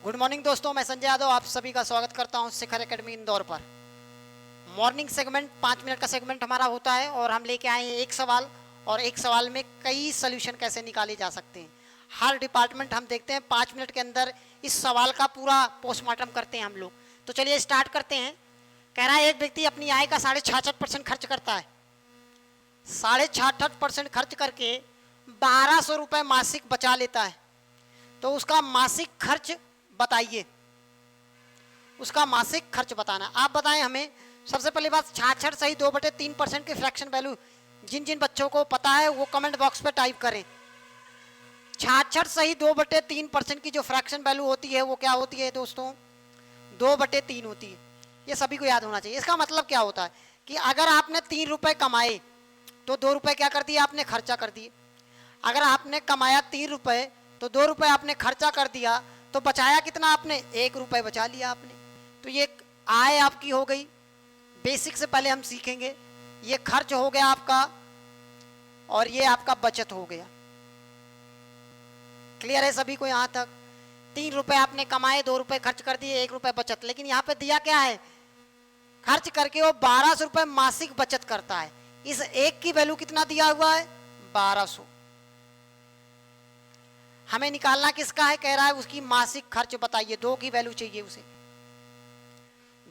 Good morning दोस्तों, मैं संजय यादव आप सभी का स्वागत करता हूं शिखर एकेडमी इंदौर पर। मॉर्निंग सेगमेंट 5 मिनट का सेगमेंट हमारा होता है और हम लेके आए हैं एक सवाल, और एक सवाल में कई सोल्यूशन कैसे निकाले जा सकते हैं। हर डिपार्टमेंट हम देखते हैं 5 मिनट के अंदर इस सवाल का पूरा पोस्टमार्टम करते हैं हम लोग। तो चलिए स्टार्ट करते हैं। कह रहा है एक व्यक्ति अपनी आय का 66.5% खर्च करता है। 66% खर्च करके 1200 रुपये मासिक बचा लेता है। तो उसका मासिक खर्च बताइए, उसका मासिक खर्च बताना। आप बताएं हमें। सबसे पहली बात, 66 सही 2/3% की फ्रैक्शन वैल्यू जिन जिन बच्चों को पता है वो कमेंट बॉक्स पे टाइप करें। 66 सही 2/3% की जो फ्रैक्शन वैल्यू होती है वो क्या होती है दोस्तों? 2/3 होती है। ये सभी को याद होना चाहिए। इसका मतलब क्या होता है कि अगर आपने 3 रुपए कमाए तो 2 रुपए क्या कर दिए आपने? खर्चा कर दिए। अगर आपने कमाया 3 रुपए तो 2 रुपए आपने खर्चा कर दिया, तो बचाया कितना आपने? 1 रुपए बचा लिया आपने। तो ये आय आपकी हो गई। बेसिक से पहले हम सीखेंगे। ये खर्च हो गया आपका और ये आपका बचत हो गया। क्लियर है सभी को यहां तक? 3 रुपए आपने कमाए, 2 रुपए खर्च कर दिए, 1 रुपए बचत। लेकिन यहाँ पे दिया क्या है? खर्च करके वो 1200 रुपए मासिक बचत करता है। इस एक की वैल्यू कितना दिया हुआ है? 1200। हमें निकालना किसका है? कह रहा है उसकी मासिक खर्च बताइए। 2 की वैल्यू चाहिए उसे।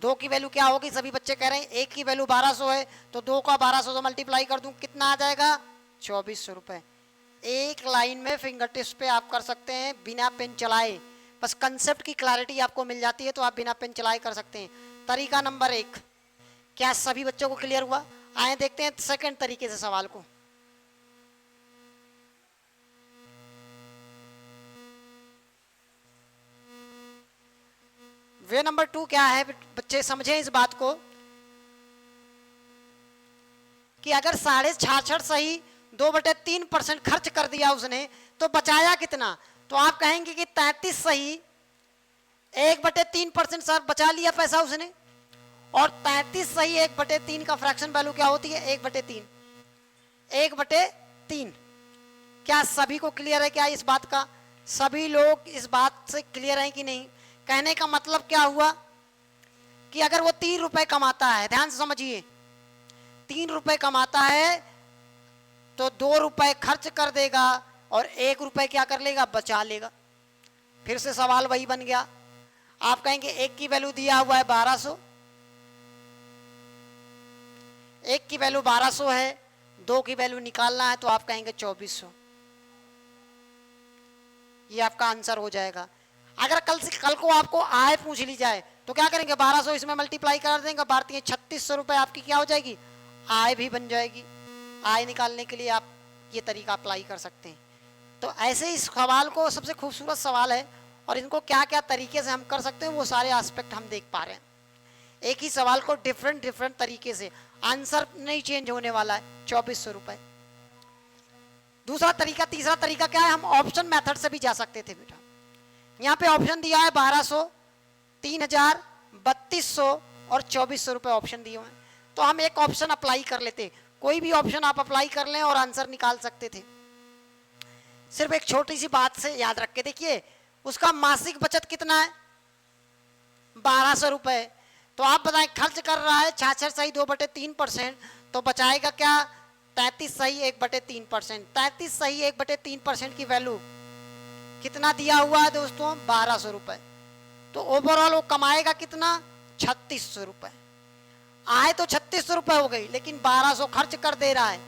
2 की वैल्यू क्या होगी? सभी बच्चे कह रहे हैं 1 की वैल्यू 1200 है, तो 2 का 1200 से मल्टीप्लाई कर दूं, कितना आ जाएगा? 2400 रुपए। एक लाइन में फिंगर टिप्स पे आप कर सकते हैं बिना पेन चलाए। बस कंसेप्ट की क्लैरिटी आपको मिल जाती है तो आप बिना पेन चलाए कर सकते हैं। तरीका नंबर 1, क्या सभी बच्चों को क्लियर हुआ? आए देखते हैं सेकंड तरीके से सवाल को। वे नंबर 2 क्या है? बच्चे समझें इस बात को कि अगर 66.5 सही 2/3% खर्च कर दिया उसने तो बचाया कितना? तो आप कहेंगे कि 33 सही 1/3% सर बचा लिया पैसा उसने। और 33 सही 1/3 का फ्रैक्शन वैल्यू क्या होती है? 1/3। 1/3। क्या सभी को क्लियर है क्या इस बात का? सभी लोग इस बात से क्लियर हैं कि नहीं? कहने का मतलब क्या हुआ कि अगर वो 3 रुपए कमाता है, ध्यान से समझिए, 3 रुपए कमाता है तो 2 रुपए खर्च कर देगा और 1 रुपए क्या कर लेगा? बचा लेगा। फिर से सवाल वही बन गया। आप कहेंगे 1 की वैल्यू दिया हुआ है 1200, 1 की वैल्यू 1200 है, 2 की वैल्यू निकालना है तो आप कहेंगे 2400। ये आपका आंसर हो जाएगा। अगर कल को आपको आय पूछ ली जाए तो क्या करेंगे? 1200 इसमें मल्टीप्लाई कर देंगे, भारतीय 3600 रुपए आपकी क्या हो जाएगी? आय भी बन जाएगी। आय निकालने के लिए आप ये तरीका अप्लाई कर सकते हैं। तो ऐसे इस सवाल को सबसे खूबसूरत सवाल है और इनको क्या क्या तरीके से हम कर सकते हैं वो सारे एस्पेक्ट हम देख पा रहे हैं। एक ही सवाल को डिफरेंट तरीके से, आंसर नहीं चेंज होने वाला है। 2400 रुपए। दूसरा तरीका, तीसरा तरीका क्या है? हम ऑप्शन मेथड से भी जा सकते थे बेटा। यहाँ पे ऑप्शन दिया है 1200, 3000, 3200 और 2400 रुपए ऑप्शन दिए हुए हैं। तो हम एक ऑप्शन अप्लाई कर लेते। कोई भी ऑप्शन आप अप्लाई कर लें और आंसर निकाल सकते थे। सिर्फ एक छोटी सी बात से याद रख के देखिए, उसका मासिक बचत कितना है? 1200 रुपए। तो आप बताएं, खर्च कर रहा है 66 सही 2/3%, तो बचाएगा क्या? 33 सही 1/3%। 33 सही 1/3% की वैल्यू कितना दिया हुआ है दोस्तों? 1200 रुपए। तो ओवरऑल वो कमाएगा कितना? 3600 रुपए। आय तो 3600 रुपए हो गई, लेकिन 1200 खर्च कर दे रहा है,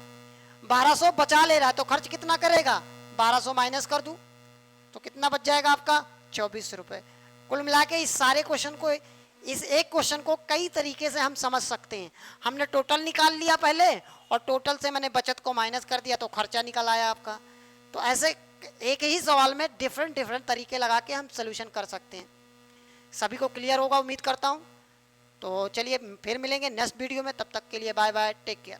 1200 बचा ले रहा है, तो खर्च कितना करेगा? 1200 माइनस कर दूं तो कितना बच जाएगा आपका? 2400 रुपए। कुल मिला के इस सारे क्वेश्चन को, इस एक क्वेश्चन को कई तरीके से हम समझ सकते हैं। हमने टोटल निकाल लिया पहले और टोटल से मैंने बचत को माइनस कर दिया तो खर्चा निकल आया आपका। तो ऐसे एक ही सवाल में डिफरेंट तरीके लगा के हम सोल्यूशन कर सकते हैं। सभी को क्लियर होगा उम्मीद करता हूँ। तो चलिए फिर मिलेंगे नेक्स्ट वीडियो में, तब तक के लिए बाय बाय, टेक केयर।